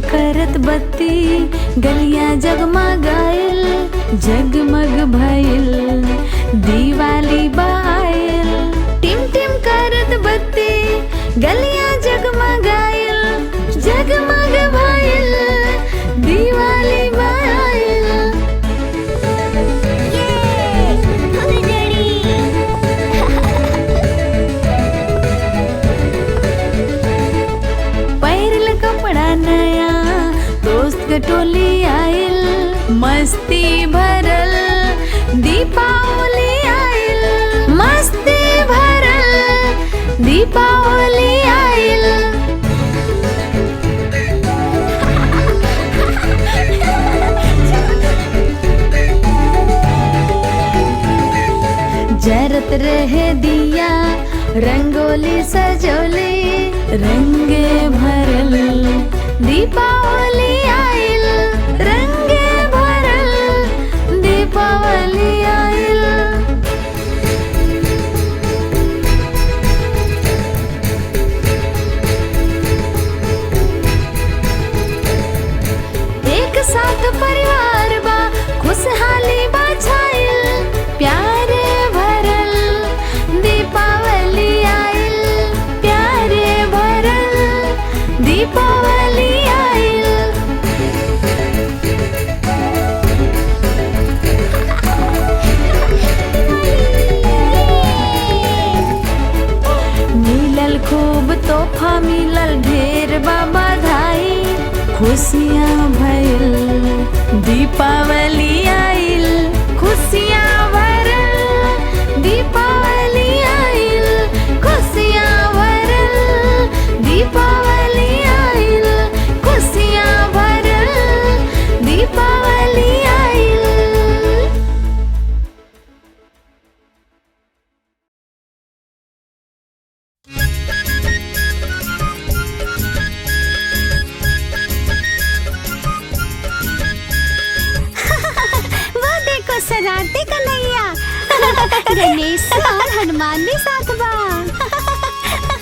करत बत्ती गलियां जगमगाइल, जगमग भइल दिवाली बाइल। टिम टिम करत बत्ती गलियां जगमगाइल, जगमग भइल दिवाली बाइल। पैरल कपड़ा नया दोस्त के टोली आइल, मस्ती भरल दीपावली आइल, मस्ती भरल दीपावली आइल। जरत रहे दिया रंगोली सजोली, रंगे भरल दीपावली आइल, रंगे भरल दीपावली आइल। एक साथ परिवार बा खुशहाली बा छाइल, प्यारे भरल दीपावली आइल, प्यारे भरल दीपावली आइल। मिलल खूब तोहफा मिलल ढेर बा बधाई, खुशियाँ भइल दीपावली आइल, खुशियाँ भरल दीपावली आइल, खुशियाँ भरल दीपावली आइल, खुशियाँ भरल दीपावली आइल। वो देखो शरारती कन्हैया, गणेश और हनुमान भी साथ बा।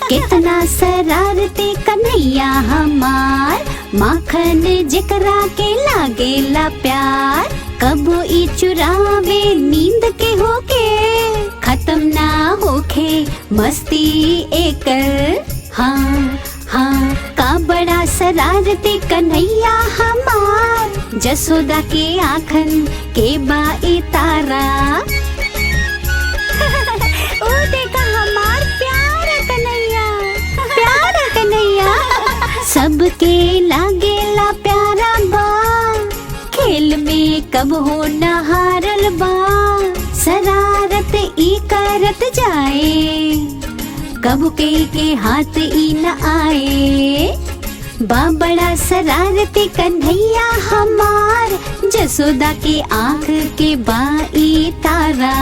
कितना शरारती कन्हैया हमार, माखन जेकरा के लागेला प्यार। कबो ई चुरावे नींद के होके, खत्म ना होखे मस्ती एकर। हाँ हाँ का बड़ा शरारती कन्हैया हमार, जसोदा के आँखन के बाई तारा। ओ देखा हमार प्यारा कन्हैया, प्यारा कन्हैया सबके लागेला प्यारा बा। खेल में कब हो न हारल बा, शरारत ई करत जाए, कब के हाथ ई न आए। बा बड़ा शरारती कन्हैया हमार, जसोदा के आँख के बाई तारा।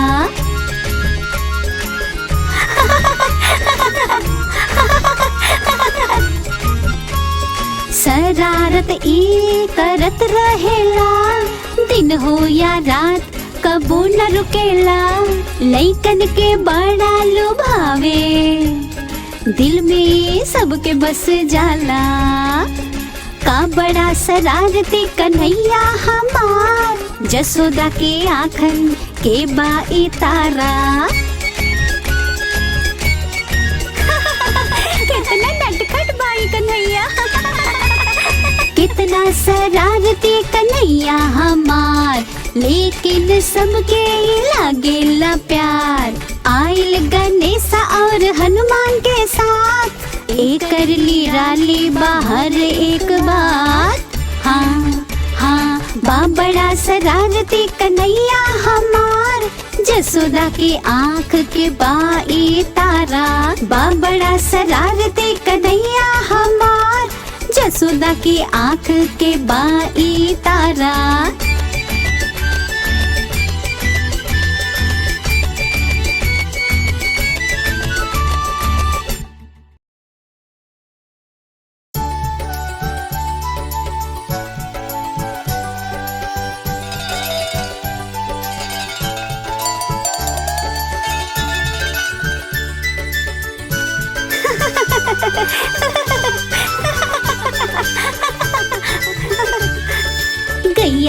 शरारत ई करत रहेला, दिन हो या रात कबो न रुकेला। लइकन के बड़ा लुभावे, दिल में सबके बस जाला। का बड़ा शरारती कन्हैया हमार, जसोदा के आँखन के बाई तारा। कितना नटखट बाई कन्हैया, कितना शरारती कन्हैया हमार, लेकिन सबके लागेला प्यार। आइल गणेशा और हनुमान के साथ, एकर लीराली बाहर एक बात। हाँ हाँ बा बड़ा शरारती कन्हैया हमार, जसोदा के आँख के बाई तारा। बा बड़ा शरारती कन्हैया हमार, जसोदा के आँख के बाई तारा।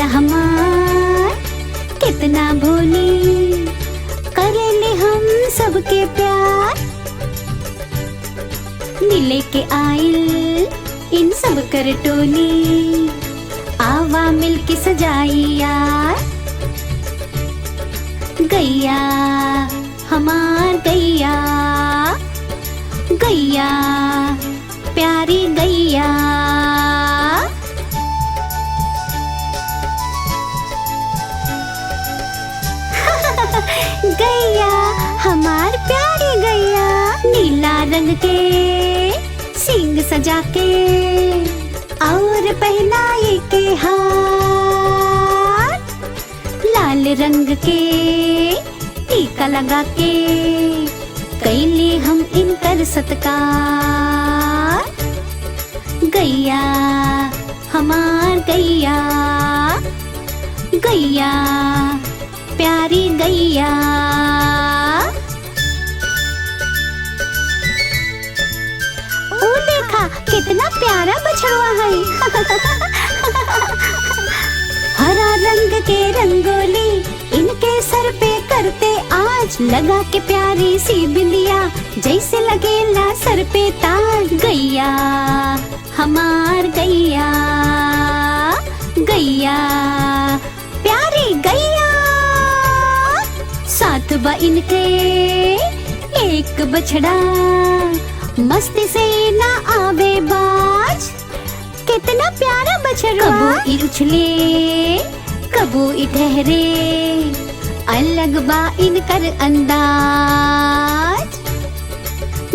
गैया हमार कितना भोली, करेले हम सबके प्यार। नीले के आइल इन सब कर टोली, आवा मिलके सजाई यार। गैया हमार गैया, गैया प्यारी गैया। गैया हमार प्यारी गैया, नीला रंग के सींग सजा के और पहनाई के हार, लाल रंग के टीका लगा के कैले हम इनकर सत्कार। गैया हमार गैया, गैया प्यारी गैया। ओ देखा कितना प्यारा बछड़वा है। हरा रंग के रंगोली इनके सर पे करते आज, लगा के प्यारी सी बिंदिया जैसे लगेला सर पे ताज। गैया हमार गैया, गैया प्यारी गैया। साथ बा इनके एक बछड़ा, मस्ती से ना आवे बाज। कितना प्यारा बछड़ा, कबो ई उछले कबो ई ठहरे, अलग बा इनकर अंदाज।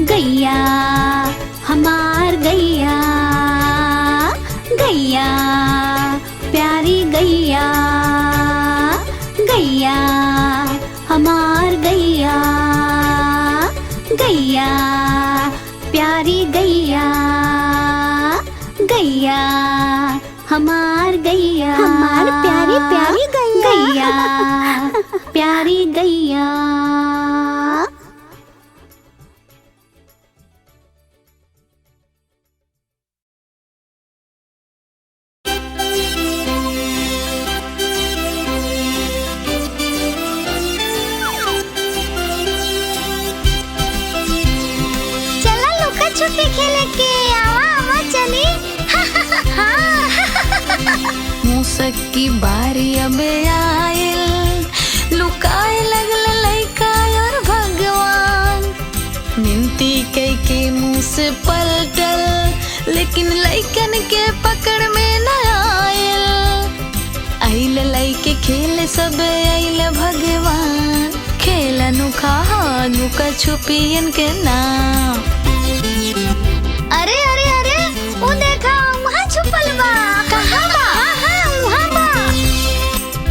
गैया हमार गैया, गैया प्यारी गैया। गैया हमार गैया, गैया प्यारी गैया। गैया हमार गैया, हमार प्यारी प्यारी गैया, गैया प्यारी गैया। छुपी खेले के आवा आवा चली। मूसक की बारी अब आयल, लुकाए लगल लइका और भगवान। मिनती कई के मुंह से पलटल, लेकिन लइकन के पकड़ में न आयल। आइल लइके खेले सब आइल भगवान, खेल अनोखा नुका छुपियन के नाम। अरे अरे अरे वो देखा वहाँ छुपल बा। कहाँ बा? वहाँ बा।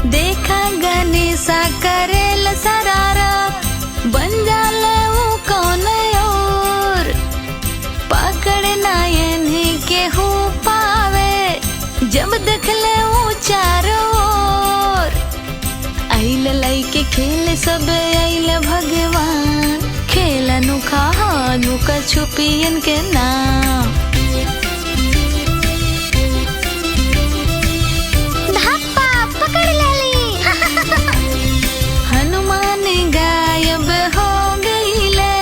देखा गणेशा करेल शरारत, बन जाले वो कौन और। पकड़ना इन्हीं के हो पावे, जब देखले वो चारों ओर। आइल लइके खेले सब आइल भगवान, खेल अनोखा नुका छुपियन के नाम। धप्पा पकड़ लेली। हनुमान गायब हो गईले,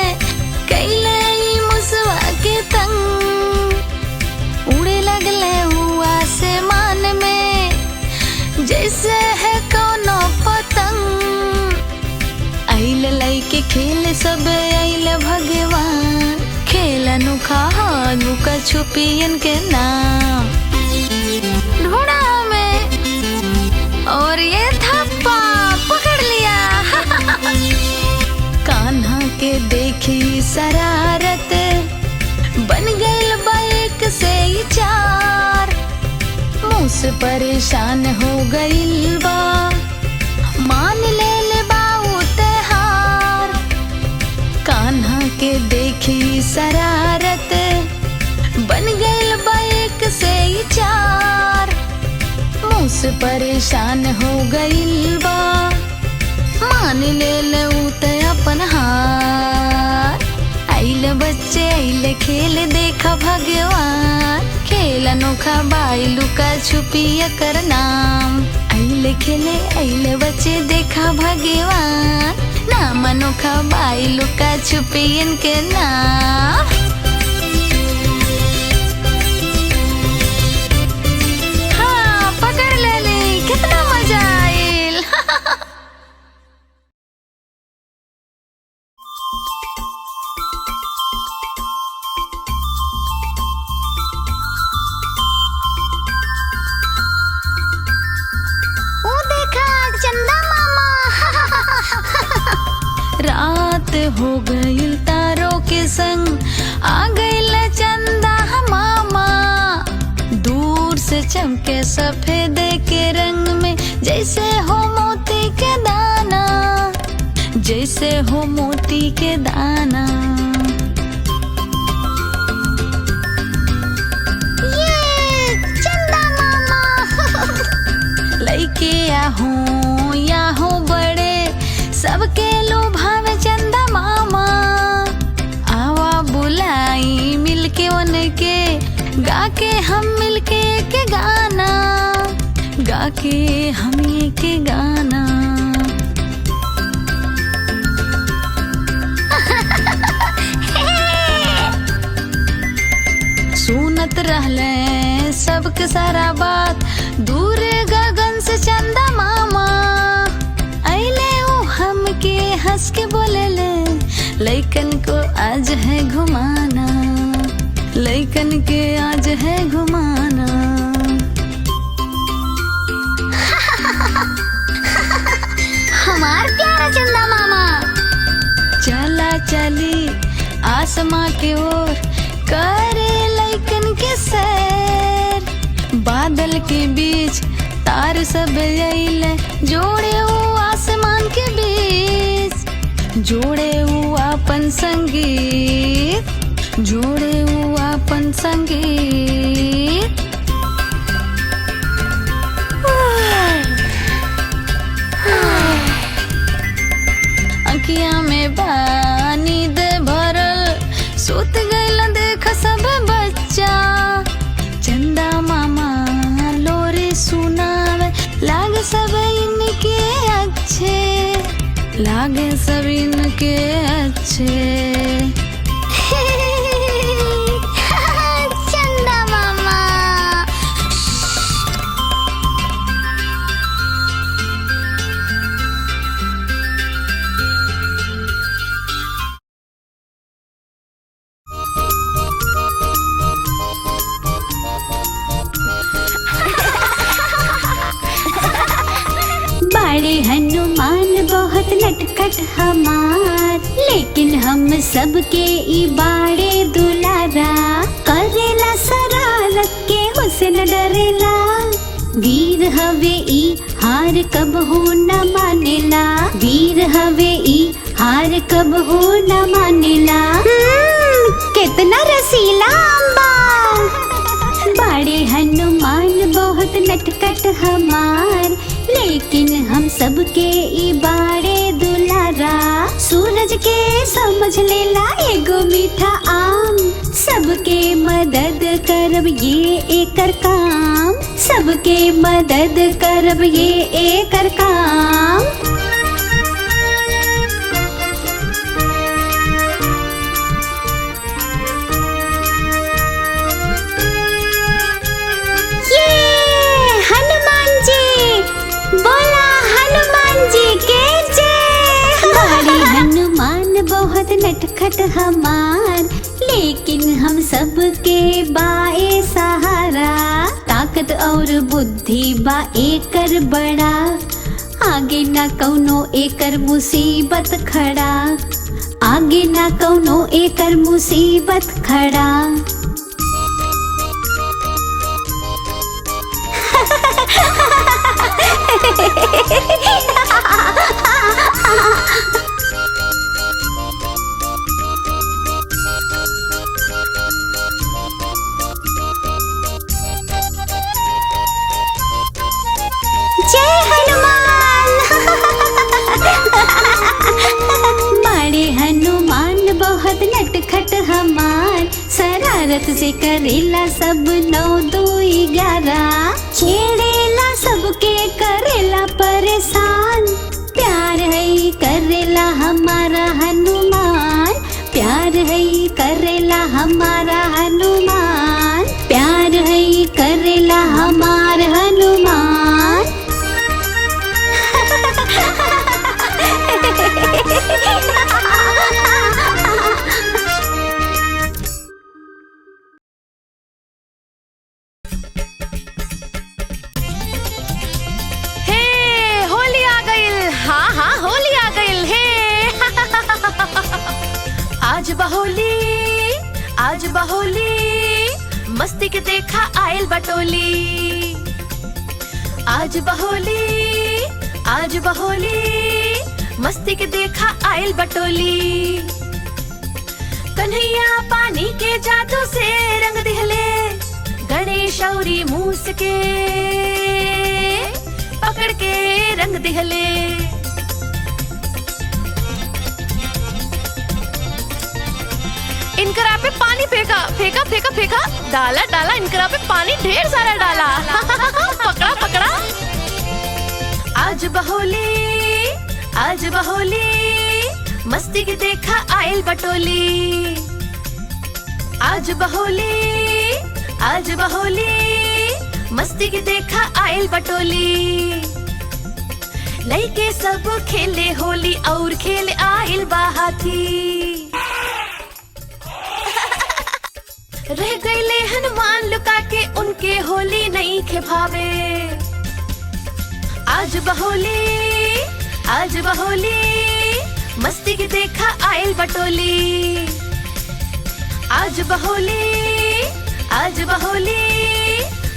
कैले मुसवा के तंग। उड़े लगले हुआ आसमान में, जैसे है कोनो पतंग। आइल लइके खेले सब आइल भगवान, खेल अनोखा नुका छुपियन के नाम। ढूंढा में और ये धप्पा पकड़ लिया। कान्हा के देखी शरारत, बन गइल बाइक से ही चार। मुँह से परेशान हो गइल बा, मान ले कान्हा के देखी शरारत, बन गइल बाइक से ही चार। मुँह से परेशान हो गइल बा, मान ले उते अपन हार। आइल बच्चे आइल खेल देखा भगवान, खेल अनोखा बाई लुका छुपी कर नाम। अइले खेले अइले बच्चे देखा भगवान, नाम अनोखा बाई लुका छुपी इनके नाम। हाँ पकड़ ले ली, कितना मजा आइल। चंदा मामा। रात हो गई तारों के संग, आ गईल चंदा मामा। दूर से चमके सफेद के रंग में, जैसे हो मोती के दाना, जैसे हो मोती के दाना। ये चंदा मामा। लइके या हो बड़े, सबके लुभावे चंदा मामा। आवा बुलाई मिलके उनके, गा के हम मिलके के गाना, गा के हम ये के गाना। सुनत रहले सबके सारा बात, दूर गगन से चंदा मामा। अइले ओ हमके हंस के बोले ले, लइकन को आज है घुमाना, लइकन के आज है घुमाना। हमार प्यारा चंदा मामा। चला चली आसमां के ओर, करे लइकन के सैर। बादल के बीच तार सब अइले, जोड़े वो आसमान के बीच, जोड़े वो अपन संगीत, जोड़े वो अपन संगीत। अखियां में पानी दे भरल, सुत गइल देख सब बच्चा। चंदा मामा लोरी सुनावे, लागे सब इनके अच्छे, लागे सब इनके अच्छे। चंदा मामा। बड़े हनुमान बहुत नटखट हमार, लेकिन हम सबके ई बाड़े दुलारा। करेला शरारत के हुसन डरेला, वीर हवे ई हार कब हो न मानेला, वीर हवे ई हार कब हो न मानेला। कितना रसीला अम्बा। बड़े हनुमान बहुत नटखट हमार, लेकिन हम सबके ई बाड़े दुलारा। सूरज के समझ लेला एगो मीठा आम, सबके मदद करब ये एकर काम, सबके मदद करब ये एकर काम। बोला हनुमान जी के जय। बड़े हनुमान बहुत नटखट हमार, लेकिन हम सबके बाए सहारा। ताकत और बुद्धि बा एकर बड़ा, आगे ना कौनो एकर मुसीबत खड़ा, आगे ना कौनो एकर मुसीबत खड़ा। जय हनुमान। बड़े हनुमान बहुत नटखट हमार, शरारत से करेला सब 9 2 11, छेड़ेला सबके करेला परेशान। प्यार है करेला हमारा हनुमान, प्यार है करेला हमारा हनुमान, प्यार है करेला हमार हनुमान। आज बहोली मस्ती के देखा आयल बटोली। आज बहोली मस्ती के देखा आयल बटोली। कन्हैया पानी के जादू से रंग दिहले, गणेश औरी मूस के पकड़ के रंग दिहले। इनकरा पे पानी फेंका फेंका फेंका फेंका, डाला डाला इनकरा पे पानी ढेर सारा डाला। पकड़ा पकड़ा। आज बहोली मस्ती के देखा आयल बटोली। आज बहोली मस्ती के देखा आयल बटोली। लइके सब खेले होली और खेले आयल बाहाथी। रह गईले हनुमान लुका के उनके होली नहीं खेभावे। आज बहोली मस्ती के देखा आयल बटोली। आज बहोली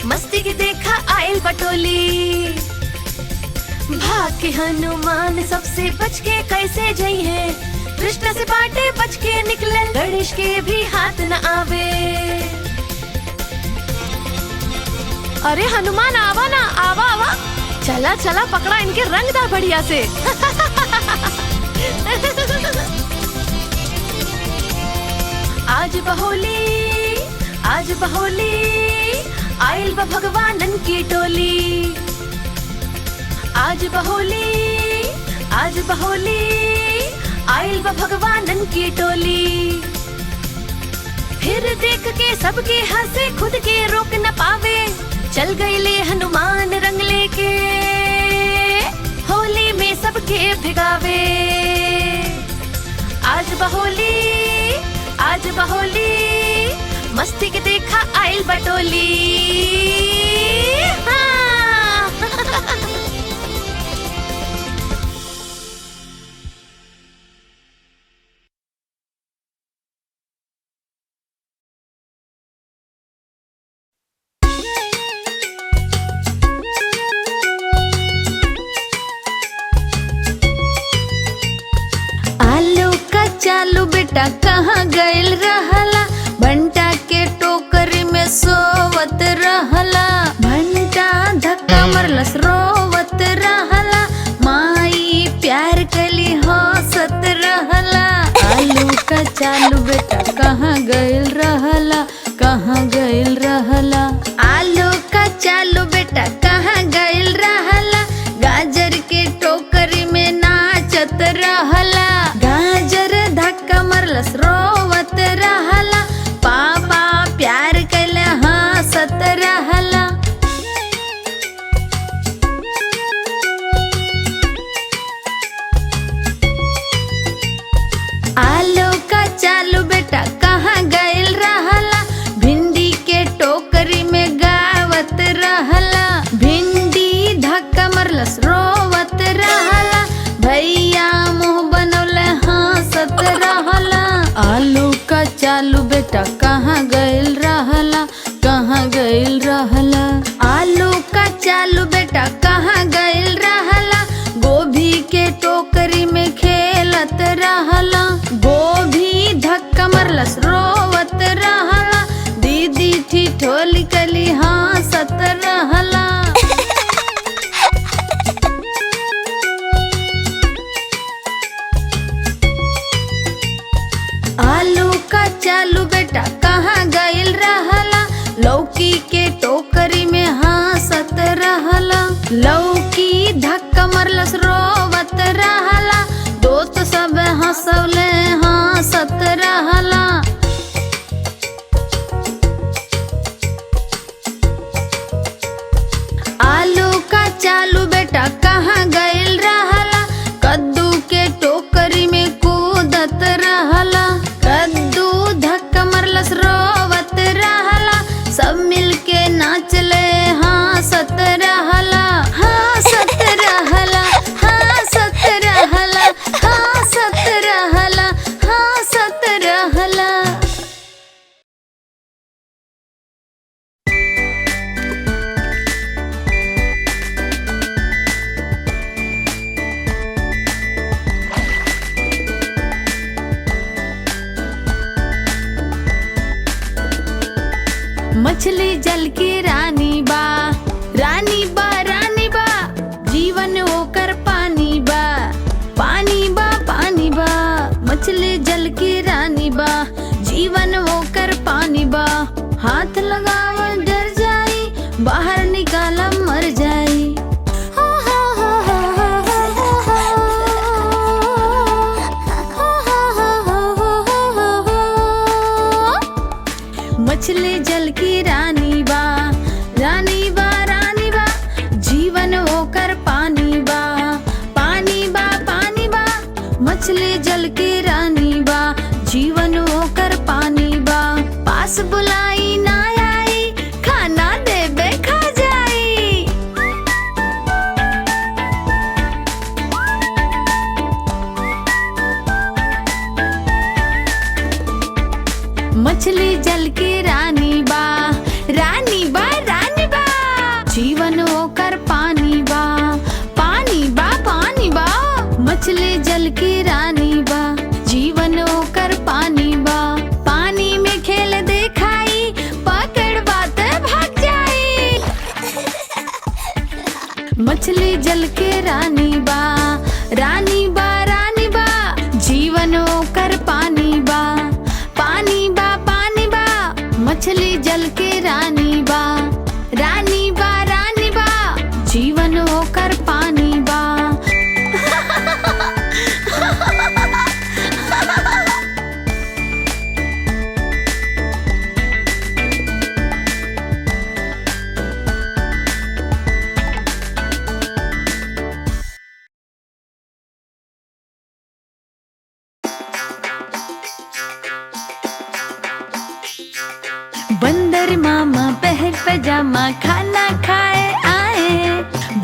मस्ती के देखा आयल बटोली। भाग के हनुमान सबसे बच के कैसे जई है, कृष्ण से बाटे बच के निकले, गणेश के भी हाथ न आवे। अरे हनुमान आवा ना, आवा आवा, चला चला पकड़ा इनके रंगदार बढ़िया से। आज बहोली आयल बा भगवानन की टोली। आज बहोली आयल बा भगवानन की टोली। फिर देख के सबके हंसे खुद के रोक न पावे, चल गईले हनुमान रंग लेके होली में सबके भिगावे। आज बहोली मस्ती के देखा आयल बटोली। चालू बेटा कहाँ गइल रहला, भंटा के टोकरी में सोवत रहला। भंटा धक्का मरलस रोवत रहला, माई प्यार कली हंसत रहला। आलू का चालू बेटा कहाँ गइल रहला, कहाँ गइल रहला। आलू का चालू बेटा कहाँ गइल रहला, गाजर के टोकरी में नाचत रहला। गाजर धक्का मरलस रोवत रहला, पापा प्यार कैले हंसत रहला। आलू का चालू बेटा कहाँ गइल रहला, भिंडी के टोकरी में गावत रहला। भिंडी धक्का मरलस रोवत रहला, भैया मुँह बनौले हंसत रहला। आलू का चालू बेटा कहाँ गइल रहला, कहाँ गइल रहला। आलू का चालू बेटा कहाँ गइल रहला, गोभी के टोकरी में खेलत रहला। गोभी धक्का मरलस रोवत रहला, दीदी ठिठोली कली हंसत रहला। आलू का चालू बेटा कहाँ बाहर निकाला मर जाई। मछली जल की रानी बा, रानी बा, रानी बा, जीवन होकर पानी बा, पानी बा, पानी बा। मछली जल की रानी बा, जीवन होकर पानी बा। पास बुलाई ना आई, खाना देबे खा जाई। मछली जल की रानी बा, रानी बा, रानी बा, जीवन होकर पानी बा, पानी बा, पानी बा। मछली जल की रानी बा, जीवन होकर पानी बा। पानी में खेल दिखाई, पकड़वाते भाग जाई। मछली जल के रानी बा, रानी बा, रानी बा, जीवन होकर पानी बा, पानी बा, पानी बा। मछली जल के रानी बा, रानी बा, रानी बा, जीवन होकर पानी बा। बंदर मामा पहर पजामा खाना खाए आए।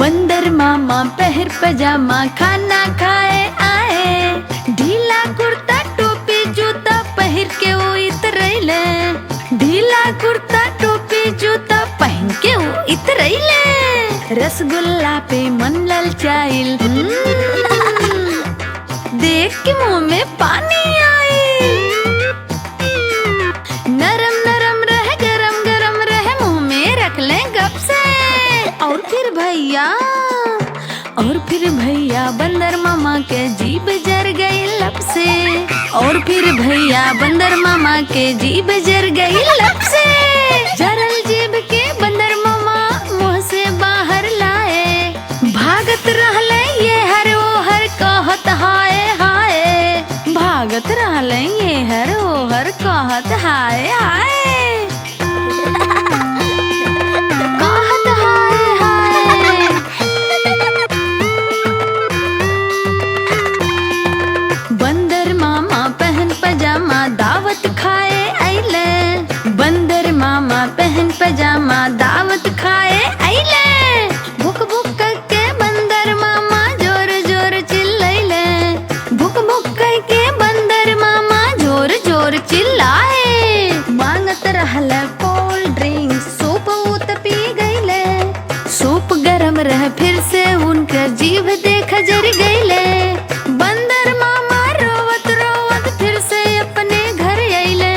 बंदर मामा पहर पजामा खाना खाए आए। ढीला कुर्ता टोपी जूता पहन के वो इतरैले। ढीला कुर्ता टोपी जूता पहन के वो इतरैले। रसगुल्ला पे मन ललचाइल, देख के मुंह में पानी आई। नरम नरम रहे, गरम गरम रहे, मुंह में रख ले गप से। और फिर भैया बंदर मामा के जीभ जर गई लब से। और फिर भैया बंदर मामा के जीभ जर गई लब से। जरल जीभ के बंदर मामा मुंह से बाहर लाए। भागत रहले ये हर वो हर कहत हाय हाय। भागत रहले ये हर वो हर कहत हाय हाय। कहत हाय हाय। बंदर मामा पहन पजामा दावत खाए आइले। बंदर मामा पहन पजामा दावत खाए आइले। भुक भुक करके बंदर मामा जोर जोर चिल्लाइले। भुक भुक करके बंदर मामा जोर जोर चिल्लाए। मांगत रहले कोल्ड ड्रिंक, सूप उत पी गईले। सूप गरम रह फिर से उनकर जीभ देख जर गईले। बंदर मामा रोवत रोवत फिर से अपने घर आइले।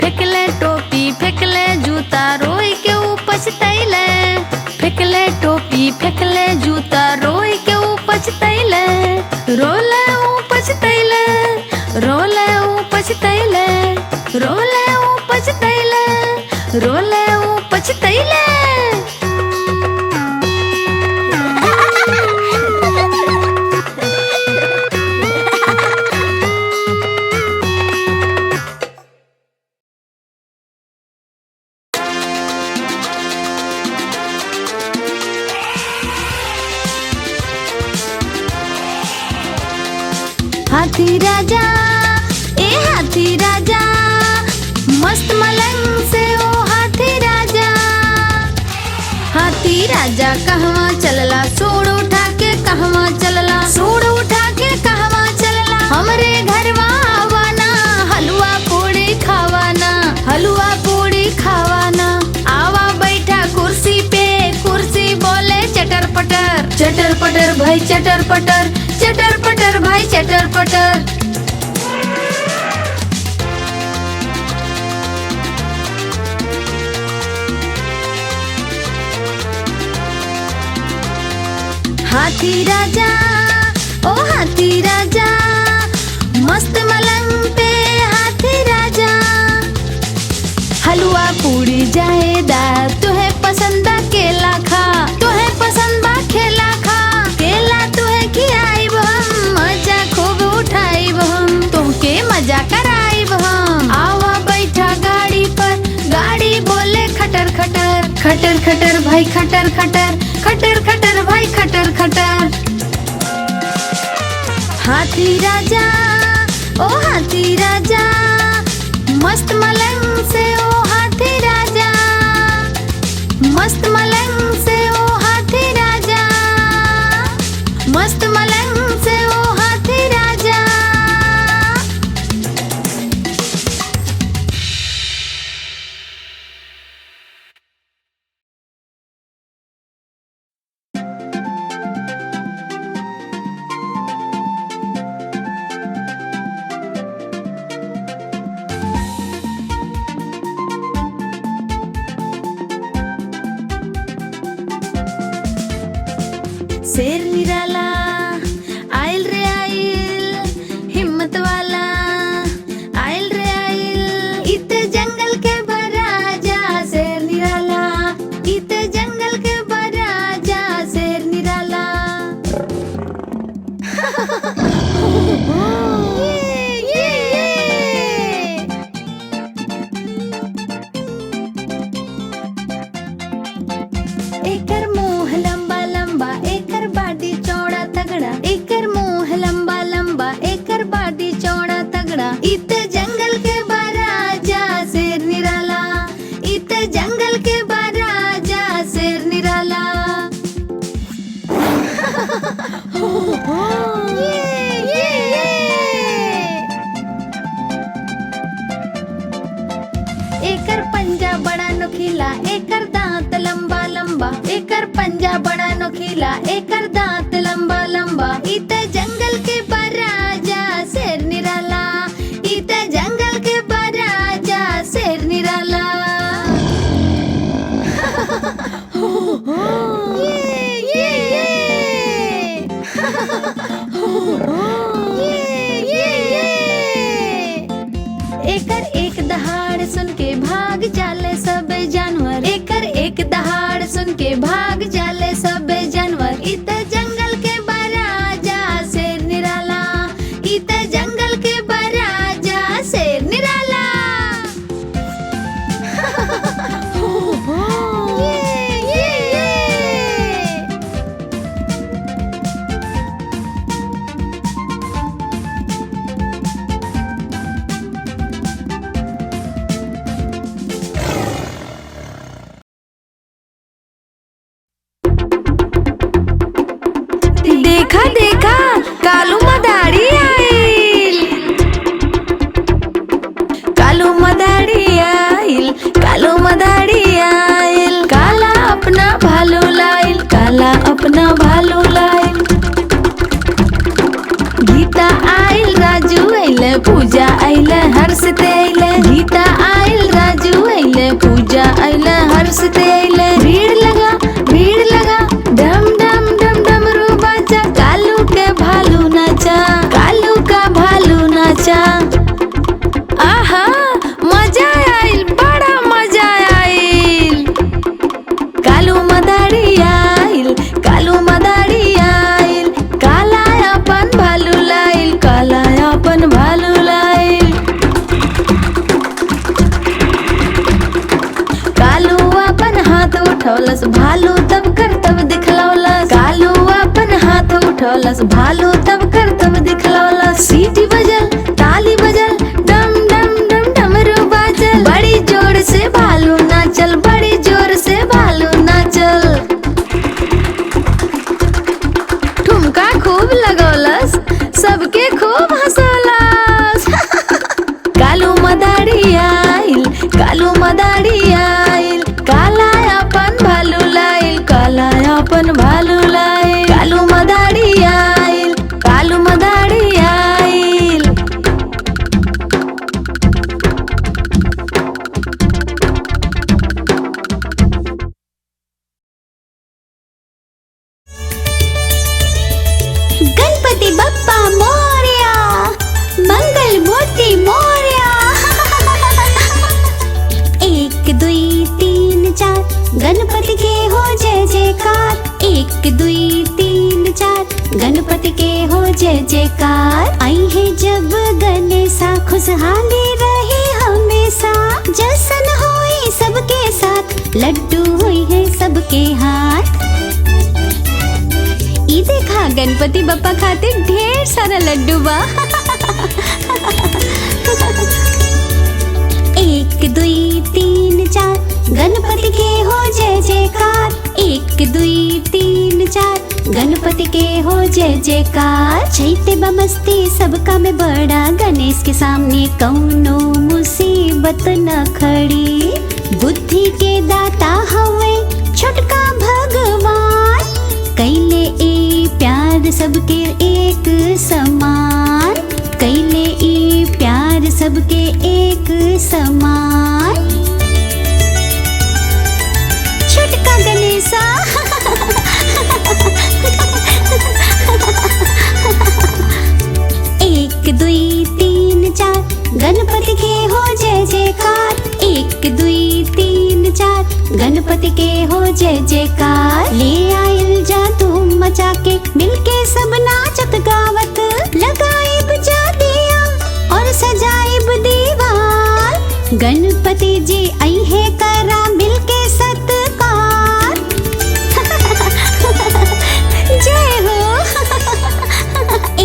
फेंकले टोपी फेंकले जूता रोई के ऊ पछतैले। फेंकले टोपी फेंकले जूता रोई के ऊ पछतैले। रोले ऊ पछतैले, रोले ऊ पछतैले, रोले ऊ पछतैले, रोले ऊ पछतैले। हाथी राजा, ए हाथी राजा, मस्त मलंग से ओ हाथी राजा। हाथी राजा कहवा चलला, सूड़ उठा के कहवा चलला। सूड़ उठा के कहवा चलला। हमरे घरवा आवाना, हलवा पूड़ी खावाना। हलवा पूड़ी खावाना। आवा बैठा कुर्सी पे, कुर्सी बोले चटर पटर। चटर पटर भाई चटर पटर, चटर पटर भाई चटर पटर। हाथी राजा, ओ हाथी राजा, मस्त मलंग पे हाथी राजा। हलवा पूड़ी जा खटर खटर भाई खटर खटर, खटर खटर भाई खटर खटर। हाथी राजा ओ हाथी राजा, मस्त मलंग से ओ हाथी राजा, मस्त मलंग से ओ हाथी राजा, मस्त मलंग से ओ हाथी राजा। शेर निराला आइल रे आइल, हिम्मत वाला आइल रे आइल। इत जंगल के बराजा शेर निराला, इत जंगल के बराजा शेर निराला। एकर मुंह लंबा लंबा, एकर बाडी चौड़ा तगड़ा, एकर मुंह लंबा लंबा, एकर बाडी चौड़ा तगड़ा। इत जंगल के बराजा शेर निराला, इत जंगल के बराजा शेर निराला। एकर पंजा बड़ा नुकीला, एकर दांत लंबा लंबा, एकर पंजा बड़ा नुकीला, एकर दांत लंबा लंबा। इत जंगल के बराजा शेर निराला, इत जंगल के बराजा शेर निराला। एकर एक दहाड़ सुन के भाग जाले सब जानवर, एकर एक दहाड़ सुन के भाग जाले सब जानवर। इत जंगल के बराजा शेर निराला, इत जंगल के बराजा शेर निराला। देखा देखा कालू मदारी आइल, कालू मदारी आइल, कालू मदारी आइल। काला अपना भालू लाइल, काला अपना भालू लाइल। गीता आइल राजू आइले, पूजा आइले, हर्षते आइले। गीता आइल राजू आइले, पूजा आइले, हर्षते आइले। भीड़ लगा डम डम डम डमरू बाजा। कालू के भालू नाचा, कालू का भालू नाचा। आहा मजा आइल, बड़ा मजा आइल। कालू मदारी आइल, कालू मदारी आइल। काला अपन भालू लाइल, काला अपन भालू लाइल। कालू अपन हाथ उठौलस, भालू तब करतब दिखलौलस। कालू अपन हाथ उठौलस, भालू तब करतब दिखलौलस। सीटी बजल, ताली बजल, डम डम डम डमरू बाजल। बड़ी जोर से भालू नाचल, बड़ी जोर से भालू नाचल। ठुमका खूब लगौलस, सबके खूब हंसौलस। कालू मदारी आइल, कालू मदारी आइल। काला अपन भालू लाइल, काला अपन भालू लाइल। कालू मदारी आइल, कालू मदारी आइल। गणपति बप्पा मोरया, मंगल मूर्ति मोरया। 1 2 3 4 गणपति के हो जय जयकार। 1 2 3 4 गणपति के हो जय जयकार। आई है जब गणेशा, खुशहाली रहे हमेशा। जशन होई सबके साथ, लड्डू हुई है सबके हाथ। ई देखा गणपति बप्पा खातिर ढेर सारा लड्डू बा। 1 2 3 4 गणपति के हो जय जयकार। 1 2 3 4 गणपति के हो जय जयकार। चैते बमस्ती सबका में बड़ा, गणेश के सामने कौनो मुसीबत न खड़ी। बुद्धि के दाता हवे छोटका भगवान, कैले ए प्यार सबके एक समान। कैले ए प्यार सबके एक समान। छोटका गणेशा। 1 2 3 4 गणपति के हो जय जयकार। 1 2 3 4 गणपति के हो जय जयकार। ले आइल जा धूम मचा के, मिलके सब नाचत गावत। लगाइब जा दिया और सजाइब दीवार। गणपति जी आई है करा मिलके सत्कार। जय हो।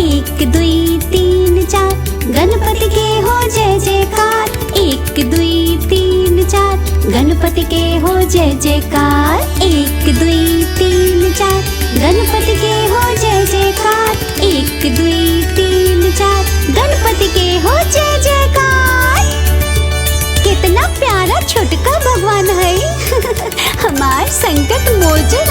1 2 3 4 गणपति के हो जय जयकार। 1 2 3 4 गणपति के हो जय जयकार। 1 2 3 4 गणपति के हो जय जयकार। 1 2 3 4 गणपति के हो जय जयकार। कितना प्यारा छोटका भगवान है। हमार संकट मोचन।